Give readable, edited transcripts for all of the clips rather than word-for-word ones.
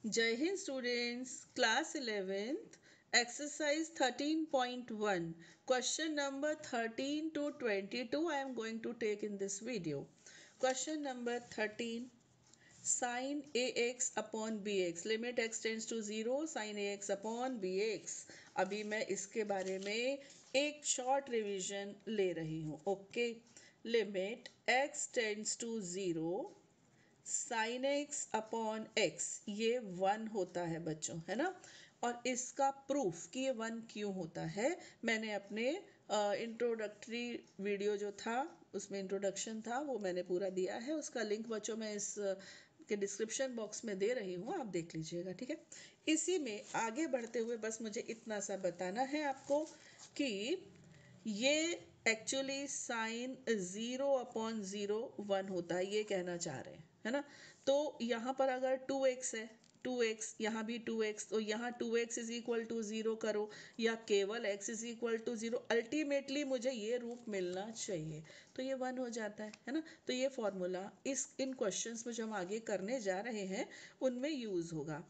जय Hind students, class 11th exercise 13.1 question number 13 to 22 I am going to take in this video. Question number 13, sin ax upon bx, limit x tends to 0, sin ax upon bx. अभी मैं इसके बारे में एक short revision ले रही हूँ. Okay, limit x tends to 0, sine x upon x ये 1 होता है बच्चों, है ना. और इसका प्रूफ कि ये 1 क्यों होता है मैंने अपने इंट्रोडक्टरी वीडियो जो था उसमें इंट्रोडक्शन था वो मैंने पूरा दिया है. उसका लिंक बच्चों मैं इस के डिस्क्रिप्शन बॉक्स में दे रही हूँ, आप देख लीजिएगा. ठीक है, इसी में आगे बढ़ते हुए बस मुझे इतना सा बताना है आपको कि ये एक्चुअली साइन 0/0 1 होता है, ये कहना चाह रहे हैं, है ना. तो यहाँ पर अगर 2x है, 2x यहाँ भी 2x, तो यहाँ 2x इज इक्वल टू 0 करो या केवल x is equal to 0, ultimately मुझे ये रूप मिलना चाहिए, तो ये 1 हो जाता है ना. तो ये फॉर्मूला इन क्वेश्चंस में जो हम आगे करने जा रहे हैं उनमें यूज होगा.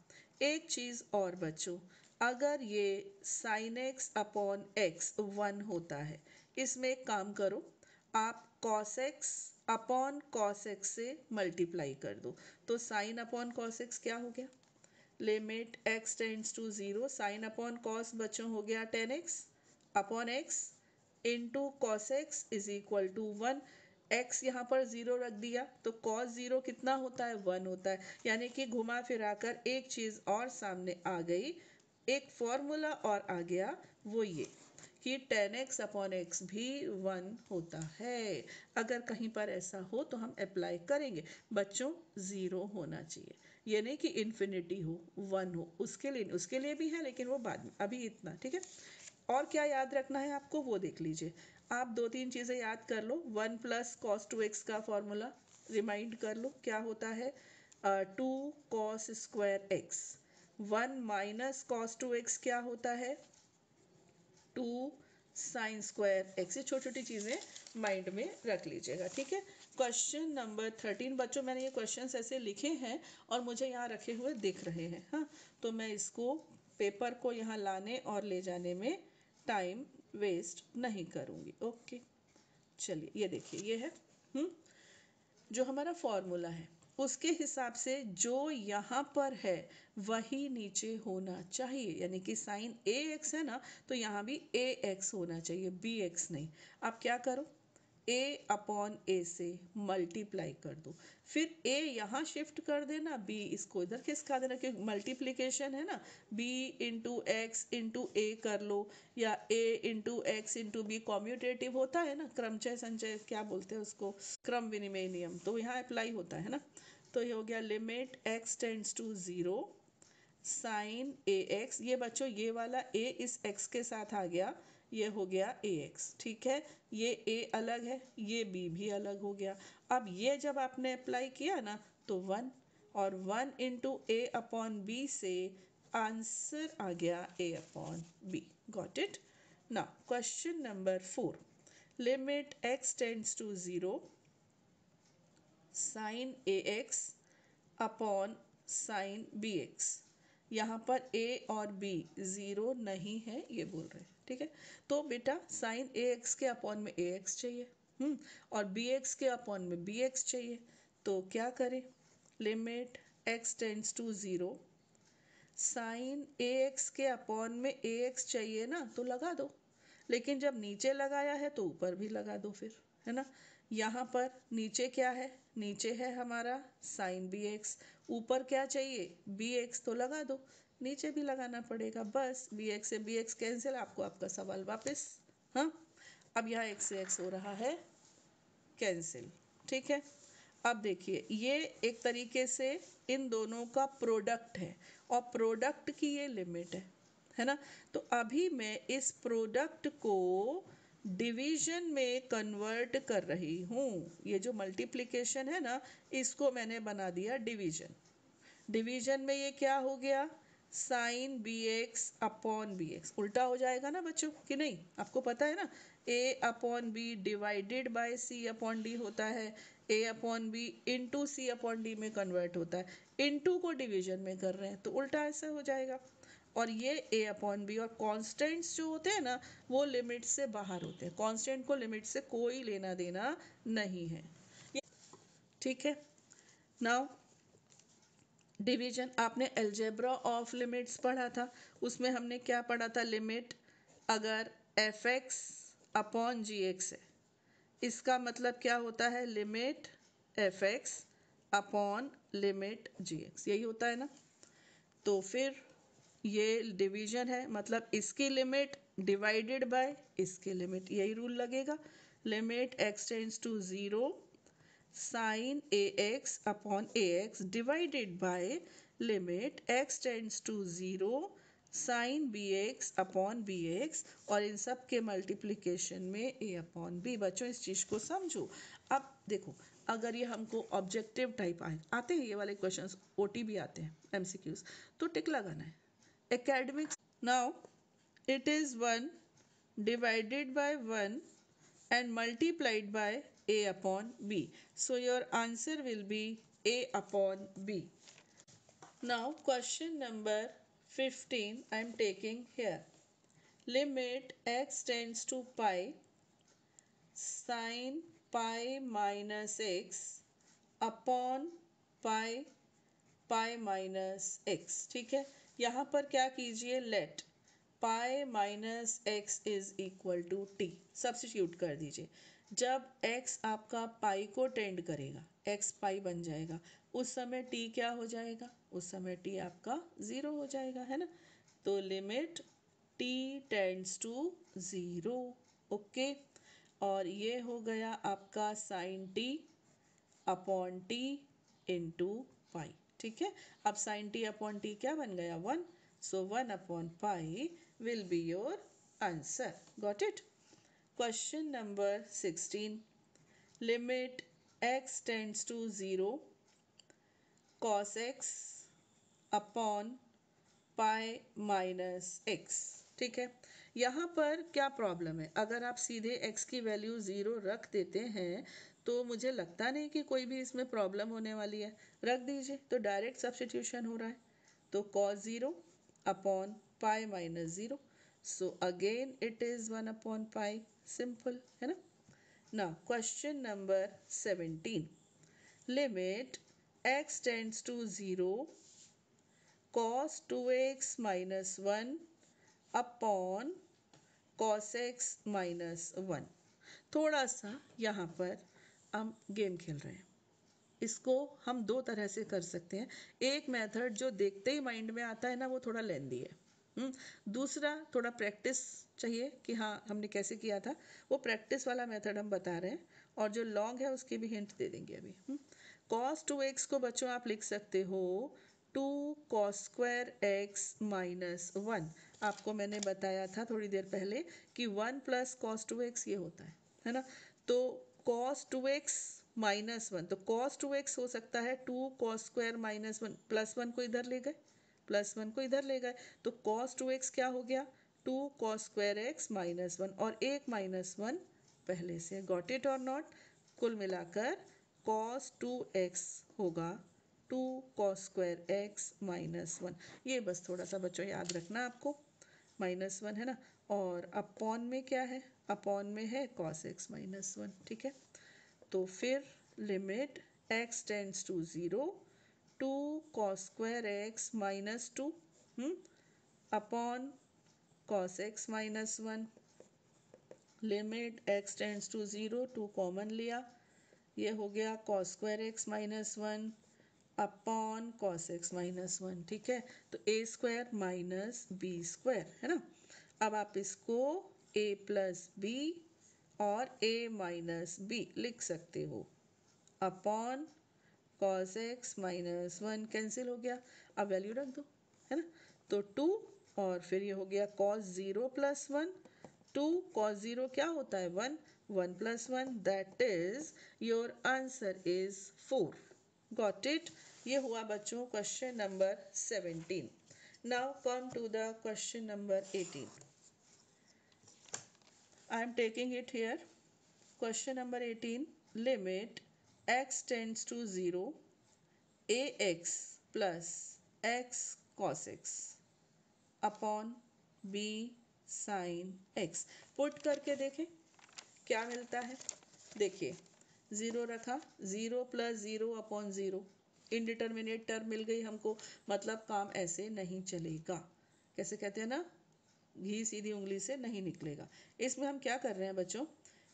एक चीज और बच्चों, अगर ये साइन एक्स अपॉन एक्स 1 होता है, इसमें एक काम करो, आप cos x upon cos x से मल्टीप्लाई कर दो, तो साइन अपॉन कॉस एक्स क्या हो गया, limit x tends to 0, sine upon cos बच्चों हो गया 10x upon x into cos x is equal to 1. x यहाँ पर 0 रख दिया तो cos 0 कितना होता है, 1 होता है. यानी कि घुमा फिराकर एक चीज़ और सामने आ गई, एक फॉर्मूला और आ गया, वो ये कि 10x अपॉन एक्स भी 1 होता है. अगर कहीं पर ऐसा हो तो हम अप्लाई करेंगे बच्चों. 0 होना चाहिए, ये नहीं कि इन्फिनिटी हो, 1 हो, उसके लिए भी है लेकिन वो बाद में, अभी इतना. ठीक है, और क्या याद रखना है आपको वो देख लीजिए. आप 2-3 चीज़ें याद कर लो. 1 प्लस कॉस 2x का फॉर्मूला रिमाइंड कर लो क्या होता है, 2 cos square x. 1 minus cos 2x क्या होता है, 2 साइन स्क्वायर एक्स. ये छोटी छोटी चीज़ें माइंड में रख लीजिएगा. ठीक है, क्वेश्चन नंबर 13 बच्चों, मैंने ये क्वेश्चंस ऐसे लिखे हैं और मुझे यहाँ रखे हुए दिख रहे हैं. हाँ, तो मैं इसको पेपर को यहाँ लाने और ले जाने में टाइम वेस्ट नहीं करूँगी. ओके, चलिए ये देखिए, ये है जो हमारा फॉर्मूला है, उसके हिसाब से जो यहाँ पर है वही नीचे होना चाहिए. यानी कि साइन ए एक्स है ना, तो यहाँ भी ए एक्स होना चाहिए, बी एक्स नहीं. आप क्या करो, a अपॉन ए से मल्टीप्लाई कर दो, फिर a यहाँ शिफ्ट कर देना, b इसको इधर खिसका देना क्योंकि मल्टीप्लिकेशन है ना. b into x into a कर लो, या a into x into b, commutative होता है ना, क्रमचय संचय क्या बोलते हैं उसको, क्रम विनिमय नियम, तो यहाँ अप्लाई होता है ना. तो ये हो गया limit x tends to 0, sine a x. ये बच्चों ये वाला a इस x के साथ आ गया, ये हो गया ए एक्स. ठीक है, ये a अलग है, ये b भी अलग हो गया. अब ये जब आपने अप्लाई किया ना तो 1, और 1 इंटू ए अपॉन बी से आंसर आ गया a upon b. Got it. Now question number 4, limit x tends to 0, sine a x upon sine b x. यहाँ पर a और b 0 नहीं है ये बोल रहे हैं. ठीक है, तो बेटा साइन ए एक्स के अपॉन में ए एक्स चाहिए, और बी एक्स के अपॉन में बी एक्स चाहिए. तो क्या करें, limit x tends to 0, sine a x के अपॉन में ए एक्स चाहिए ना, तो लगा दो, लेकिन जब नीचे लगाया है तो ऊपर भी लगा दो फिर, है ना. यहाँ पर नीचे क्या है, नीचे है हमारा साइन बी एक्स, ऊपर क्या चाहिए बी एक्स, तो लगा दो, नीचे भी लगाना पड़ेगा. बस बी एक्स से बी एक्स कैंसिल, आपको आपका सवाल वापस. हाँ, अब यहाँ एक्स से एक्स हो रहा है कैंसिल. ठीक है, अब देखिए ये एक तरीके से इन दोनों का प्रोडक्ट है और प्रोडक्ट की ये लिमिट है ना. तो अभी मैं इस प्रोडक्ट को डिवीजन में कन्वर्ट कर रही हूँ. ये जो मल्टीप्लिकेशन है ना, इसको मैंने बना दिया डिवीजन. डिवीजन में ये क्या हो गया, sine b x upon b x. उल्टा हो जाएगा ना बच्चों कि नहीं, आपको पता है ना, a upon b divided by c upon d होता है, a upon b into c upon d में कन्वर्ट होता है। इंटू को डिवीजन में कर रहे हैं तो उल्टा ऐसा हो जाएगा। और ये ए अपॉन बी, और कॉन्स्टेंट्स जो होते हैं ना वो लिमिट से बाहर होते हैं। कांस्टेंट को लिमिट से कोई लेना देना नहीं है। ठीक है। नाउ डिवीजन, आपने अलजेब्रा ऑफ लिमिट्स पढ़ा था, उसमें हमने क्या पढ़ा था? लिमिट अगर f x upon g x है, इसका मतलब क्या होता है? Limit f x upon limit g x, यही होता है ना। तो फिर ये डिवीजन है, मतलब इसकी लिमिट डिवाइडेड बाय इसकी लिमिट, यही रूल लगेगा। Limit x tends to zero sine a x upon a x divided by limit x tends to zero sine b x upon b x, और इन सब के मल्टीप्लिकेशन में ए अपॉन बी। बच्चों इस चीज़ को समझो। अब देखो, अगर ये हमको ऑब्जेक्टिव टाइप आते हैं, ये वाले क्वेश्चंस ओटी भी आते हैं, एमसीक्यूज, तो टिक लगाना है। Academics, now it is 1 divided by 1 and multiplied by a upon b. So your answer will be a upon b. Now question number 15 I am taking here. Limit x tends to pi sin pi minus x upon pi pi minus x. ठीक है, यहाँ पर क्या कीजिए? Let pi minus x is equal to t substitute कर दीजिए। जब x आपका पाई को टेंड करेगा, x पाई बन जाएगा, उस समय t क्या हो जाएगा? उस समय t आपका ज़ीरो हो जाएगा, है ना। तो limit t tends to zero. Okay, और ये हो गया आपका sine t upon t into pi. ठीक है, अब साइन टी अपॉन टी क्या बन गया? 1। So 1 upon pi will be your answer. Got it. Question number 16, limit x tends to zero cos x upon pi minus x. ठीक है, यहाँ पर क्या प्रॉब्लम है? अगर आप सीधे x की वैल्यू ज़ीरो रख देते हैं तो मुझे लगता नहीं कि कोई भी इसमें प्रॉब्लम होने वाली है। रख दीजिए, तो डायरेक्ट सब्स्टिट्यूशन हो रहा है। तो cos zero upon pi minus zero, so again it is 1 upon pi, simple है ना। Now question number 17, limit x tends to zero cos 2x minus 1 upon cos x minus 1। थोड़ा सा यहाँ पर हम गेम खेल रहे हैं। इसको हम दो तरह से कर सकते हैं। एक मेथड जो देखते ही माइंड में आता है ना, वो थोड़ा लेंदी है। दूसरा थोड़ा प्रैक्टिस चाहिए कि हाँ हमने कैसे किया था, वो प्रैक्टिस वाला मेथड हम बता रहे हैं, और जो लॉन्ग है उसके भी हिंट दे देंगे अभी। cos 2x को बच्चों आप लिख सकते हो 2 cos स्क्वायर x माइनस 1। आपको मैंने बताया था थोड़ी देर पहले कि 1 प्लस cos 2x ये होता है ना। तो cos 2x माइनस 1, तो cos 2x हो सकता है 2 cos स्क्वायर माइनस 1, प्लस 1 को इधर ले गए, प्लस 1 को इधर ले गए, तो cos 2x क्या हो गया? 2 cos स्क्वायर x माइनस 1, और एक माइनस 1 पहले से। गॉट इट और नॉट? कुल मिलाकर cos 2x होगा 2 cos स्क्वायर x माइनस 1। ये बस थोड़ा सा बच्चों याद रखना आपको, माइनस 1 है ना। और अपॉन में क्या है? अपॉन में है cos x माइनस 1। ठीक है, तो फिर limit x tends to zero 2 cos square x minus 2 upon cos x minus 1। Limit x tends to zero, 2 common लिया, ये हो गया cos square x minus 1 upon cos x minus 1। ठीक है, तो a square minus b square है ना। अब आप इसको a प्लस बी और a माइनस बी लिख सकते हो upon cos x minus 1, cancel हो गया। अब वैल्यू रख दो, है ना। तो 2, और फिर ये हो गया cos 0 प्लस 1। 2 cos 0 क्या होता है? 1, 1 plus 1, that is your answer is 4। Got it. ये हुआ बच्चों question number 17। Now come to the question number 18। I am taking it here. Question number 18, limit x tends to 0 ax plus x cos x अपॉन b sin x। Put करके देखें क्या मिलता है। देखिए 0 रखा, 0 प्लस 0 अपॉन 0, इनडिटर्मिनेट टर्म मिल गई हमको, मतलब काम ऐसे नहीं चलेगा। कैसे कहते हैं ना, घी सीधी उंगली से नहीं निकलेगा। इसमें हम क्या कर रहे हैं बच्चों,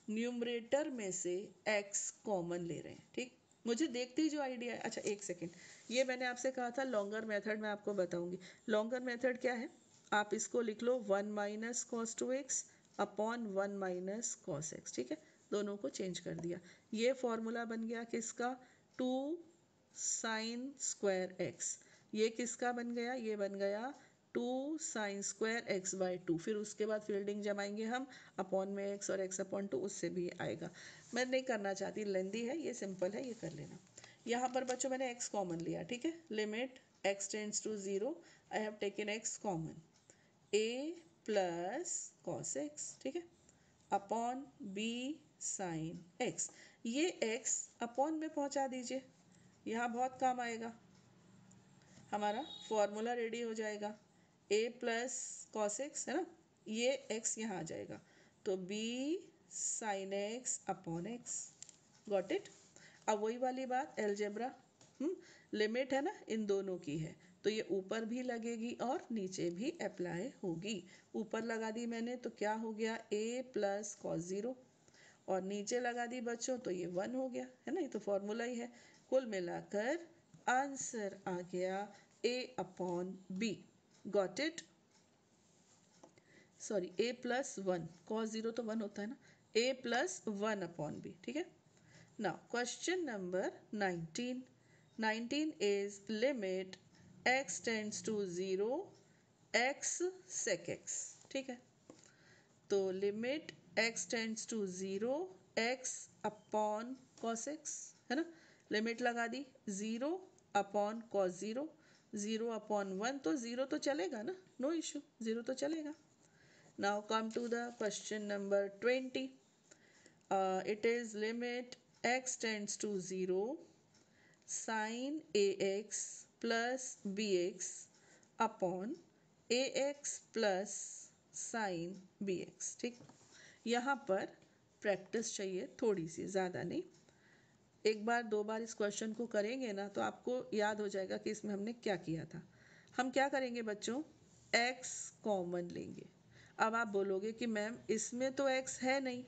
न्यूमरेटर में से x कॉमन ले रहे हैं। ठीक, मुझे देखते ही जो आइडिया है। अच्छा एक सेकेंड, ये मैंने आपसे कहा था लॉन्गर मेथड मैं आपको बताऊंगी। लॉन्गर मेथड क्या है, आप इसको लिख लो 1 minus cos 2x upon 1 minus cos x. ठीक है, दोनों को चेंज कर दिया। ये फॉर्मूला बन गया किसका, 2 साइन स्क्वायर एक्स। ये किसका बन गया, ये बन गया 2 साइन स्क्वायर एक्स बाई 2। फिर उसके बाद फील्डिंग जमाएंगे हम, अपॉन में एक्स और एक्स अपॉन 2, उससे भी आएगा। मैं नहीं करना चाहती, लेंदी है, ये सिंपल है, ये कर लेना। यहाँ पर बच्चों मैंने x कॉमन लिया। ठीक है, limit x tends to 0, I have taken x common, a plus cos x, ठीक है, अपॉन b साइन x। ये x अपॉन में पहुंचा दीजिए, यहाँ बहुत काम आएगा, हमारा फॉर्मूला रेडी हो जाएगा। a प्लस कॉस एक्स है ना, ये x यहाँ आ जाएगा, तो b sign x upon x. Got it. अब वही वाली बात एलजेब्रा, लिमिट है ना इन दोनों की है, तो ये ऊपर भी लगेगी और नीचे भी अप्लाई होगी। ऊपर लगा दी मैंने तो क्या हो गया, a प्लस कॉस 0, और नीचे लगा दी बच्चों तो ये 1 हो गया, है ना, ये तो फॉर्मूला ही है। कुल मिलाकर आंसर आ गया a upon b। Got it. Sorry, a plus 1, cos 0 तो 1 होता है ना, a प्लस 1 अपॉन b। ठीक है, now question number 19. 19 is limit x tends to 0 x sec x। ठीक है, तो limit x tends to 0 x upon cos x, है ना, लिमिट लगा दी 0 अपॉन cos 0, 0 अपॉन 1, तो 0 तो चलेगा ना, नो इशू, 0 तो चलेगा। Now come to the question number 20। It is limit x tends to 0 sin ax plus bx upon ax plus sin bx। ठीक, यहाँ पर प्रैक्टिस चाहिए थोड़ी सी, ज़्यादा नहीं। एक बार दो बार इस क्वेश्चन को करेंगे ना तो आपको याद हो जाएगा कि इसमें हमने क्या किया था। हम क्या करेंगे बच्चों, x कॉमन लेंगे। अब आप बोलोगे कि मैम इसमें तो x है नहीं,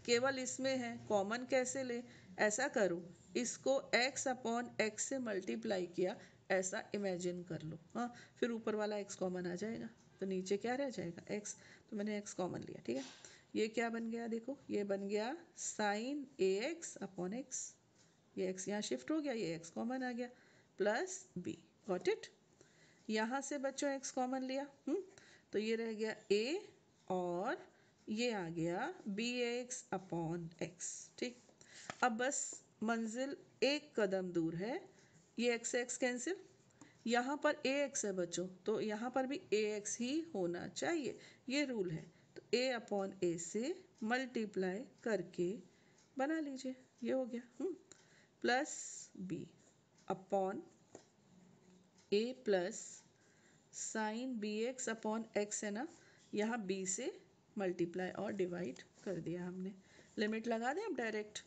केवल इसमें है, कॉमन कैसे ले। ऐसा करो, इसको x अपॉन x से मल्टीप्लाई किया, ऐसा इमेजिन कर लो। हाँ, फिर ऊपर वाला x कॉमन आ जाएगा, तो नीचे क्या रह जाएगा, x। तो मैंने x कॉमन लिया। ठीक है, ये क्या बन गया, देखो ये बन गया साइन ax अपॉन x, ये x यहाँ शिफ्ट हो गया, ये x कॉमन आ गया, प्लस b। Got it. यहाँ से बच्चों x कॉमन लिया, तो ये रह गया a, और ये आ गया bx अपॉन x। ठीक, अब बस मंजिल एक कदम दूर है, ये x x कैंसिल, यहाँ पर ax है बच्चों, तो यहाँ पर भी ax ही होना चाहिए, ये रूल है। तो a अपॉन a से मल्टीप्लाई करके बना लीजिए, ये हो गया, plus b upon a plus sine b x upon x है ना, यहाँ b से मल्टीप्लाई और डिवाइड कर दिया हमने। लिमिट लगा दें अब डायरेक्ट,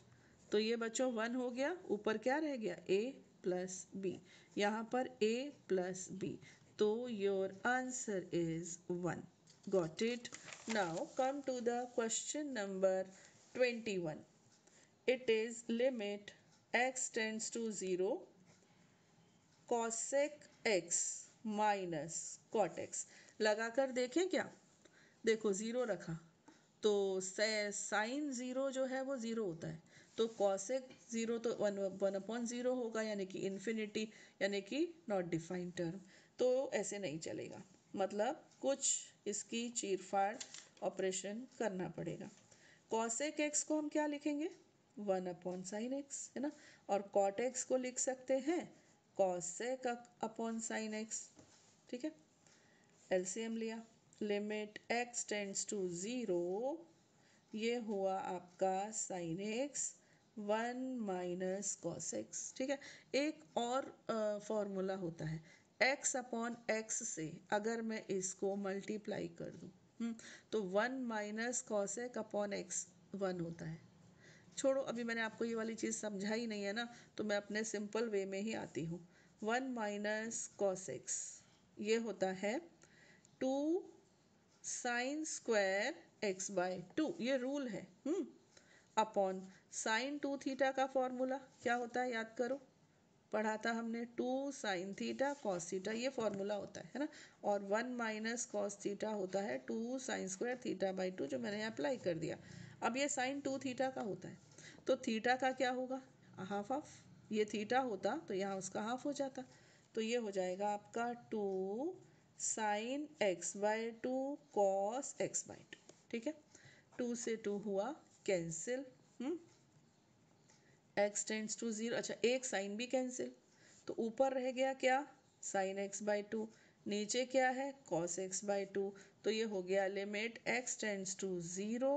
तो ये बच्चों 1 हो गया, ऊपर क्या रह गया, a प्लस बी, यहाँ पर a प्लस बी, तो your answer is 1। Got it. Now come to the question number 21। It is limit x tends to 0 cosec x minus cot x। लगाकर देखें क्या, देखो 0 रखा तो साइन 0 जो है वो 0 होता है, तो cosec 0 तो 1 अपॉन 0 होगा, यानी कि इन्फिनिटी, यानी कि नॉट डिफाइंड टर्म। तो ऐसे नहीं चलेगा, मतलब कुछ इसकी चीरफाड़ ऑपरेशन करना पड़ेगा। cosec x को हम क्या लिखेंगे, 1 अपॉन साइन एक्स, है ना, और cot x को लिख सकते हैं cosec अपॉन साइन एक्स। ठीक है, एलसीएम लिया, लिमिट x टेंड्स टू 0, ये हुआ आपका sine x 1 minus cos x. ठीक है, एक और फॉर्मूला होता है, x अपॉन एक्स से अगर मैं इसको मल्टीप्लाई कर दूँ तो 1 minus cos x upon x 1 होता है। छोड़ो, अभी मैंने आपको ये वाली चीज़ समझाई नहीं है ना, तो मैं अपने सिंपल वे में ही आती हूँ। 1 माइनस कॉस एक्स ये होता है 2 साइन स्क्वायर एक्स बाय 2, ये रूल है। अपॉन साइन 2 थीटा का फॉर्मूला क्या होता है, याद करो, पढ़ा था हमने, 2 साइन थीटा कॉस थीटा, ये फॉर्मूला होता है ना। और 1 माइनस कॉस थीटा होता है 2 साइन स्क्वायर थीटा बाई 2, जो मैंने अप्लाई कर दिया। अब ये साइन 2 थीटा का होता है, तो थीटा का क्या होगा, हाफ हाफ, ये थीटा होता तो यहाँ उसका हाफ हो जाता, तो ये हो जाएगा आपका 2 sine x by 2 cos x by 2। ठीक है, 2 से 2 हुआ कैंसिल, x टेंड्स टू 0, अच्छा एक साइन भी कैंसिल, तो ऊपर रह गया क्या, साइन एक्स बाई 2, नीचे क्या है, कॉस एक्स बाई 2, तो ये हो गया limit x tends to 0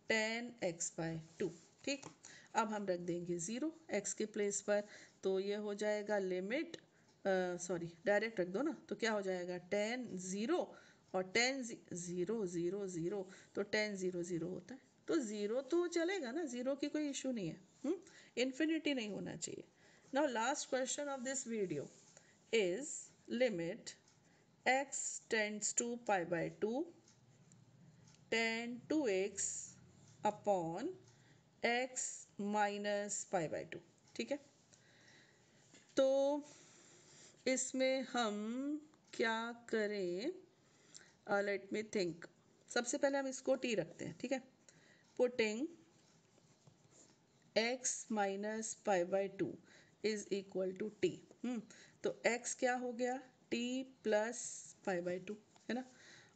tan x by 2। ठीक, अब हम रख देंगे 0 x के प्लेस पर, तो ये हो जाएगा लिमिट, सॉरी डायरेक्ट रख दो ना, तो क्या हो जाएगा tan 0 और tan 0 0 0, तो tan 0 0 होता है, तो 0 तो चलेगा ना, 0 की कोई इशू नहीं है, इन्फिनिटी नहीं होना चाहिए। Now last question of this video is limit x tends to pi by 2 tan 2x upon x minus pi by 2। ठीक है, तो इसमें हम क्या करें, लेट मी थिंक। सबसे पहले हम इसको t रखते हैं। ठीक है, putting x minus pi by 2 is equal to t. तो x क्या हो गया, t प्लस पाई बाई 2, है ना,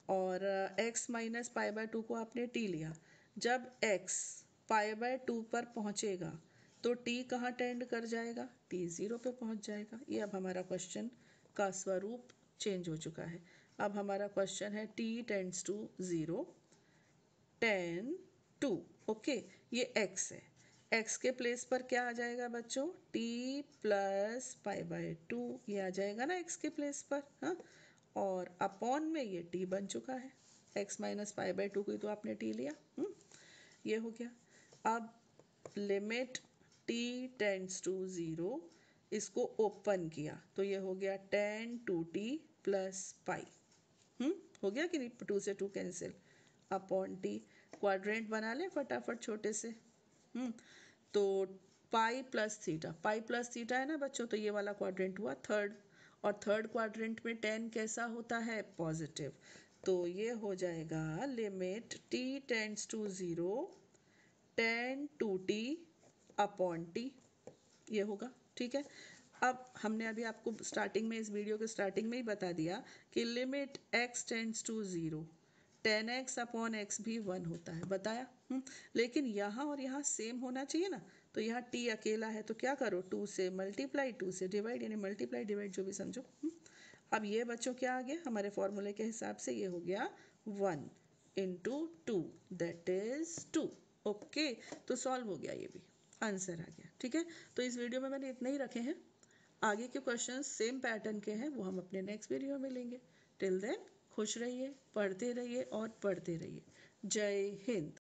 और x माइनस पाई बाई 2 को आपने t लिया, जब x पाई बाई 2 पर पहुंचेगा तो t कहाँ टेंड कर जाएगा, t 0 पे पहुंच जाएगा। ये अब हमारा क्वेश्चन का स्वरूप चेंज हो चुका है। अब हमारा क्वेश्चन है t tends to 0 tan 2, okay, ये x है, x के प्लेस पर क्या आ जाएगा बच्चों, t प्लस पाई बाई 2, ये आ जाएगा ना x के प्लेस पर, हाँ, और अपॉन में ये t बन चुका है, x माइनस पाई बाई 2 को तो आपने t लिया, ये हो गया। अब लिमिट t टेंड्स टू 0, इसको ओपन किया तो ये हो गया tan 2t प्लस पाई, हो गया कि नहीं, 2 से 2 कैंसिल, अपॉन टी, क्वाड्रेंट बना लें फटाफट छोटे से, तो pi plus theta, pi plus theta है ना बच्चों, तो ये वाला क्वाड्रेंट हुआ थर्ड, और थर्ड क्वाड्रेंट में tan कैसा होता है, पॉजिटिव, तो ये हो जाएगा limit t tends to 0 tan 2t upon t, ये होगा। ठीक है, अब हमने अभी आपको स्टार्टिंग में, इस वीडियो के स्टार्टिंग में ही बता दिया कि limit x tends to 0 tan x upon x भी 1 होता है, बताया। लेकिन यहाँ और यहाँ सेम होना चाहिए ना, तो यहाँ t अकेला है, तो क्या करो, 2 से मल्टीप्लाई 2 से डिवाइड, यानी मल्टीप्लाई डिवाइड जो भी समझो। अब ये बच्चों क्या आ गया, हमारे फॉर्मूले के हिसाब से ये हो गया 1 इंटू 2 दैट इज 2। ओके, तो सॉल्व हो गया, ये भी आंसर आ गया। ठीक है, तो इस वीडियो में मैंने इतने ही रखे हैं, आगे के क्वेश्चंस सेम पैटर्न के हैं, वो हम अपने नेक्स्ट वीडियो में लेंगे। टिल देन खुश रहिए, पढ़ते रहिए और पढ़ते रहिए। जय हिंद।